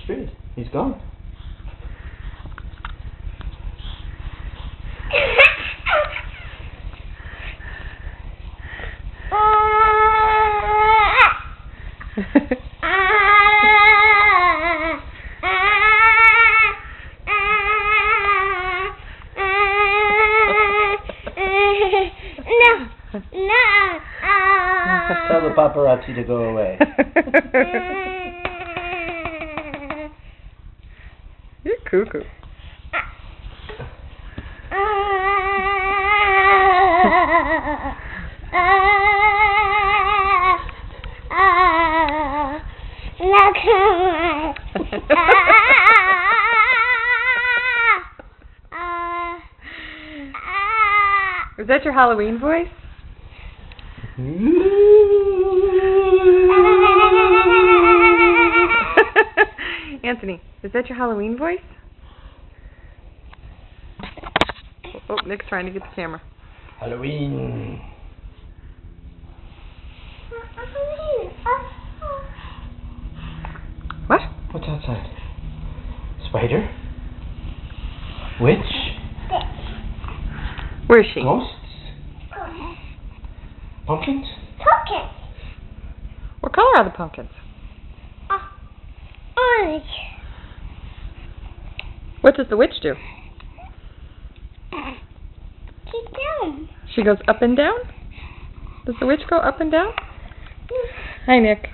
straight. He's gone. Tell the paparazzi to go away. You're cuckoo. Is that your Halloween voice? Anthony, is that your Halloween voice? Oh, Nick's trying to get the camera. Halloween. What? What's outside? Spider? Witch? Where is she? Ghosts? Pumpkins? Pumpkin. What color are the pumpkins? Orange. What does the witch do? Sit down. She goes up and down? Does the witch go up and down? Hi, Nick.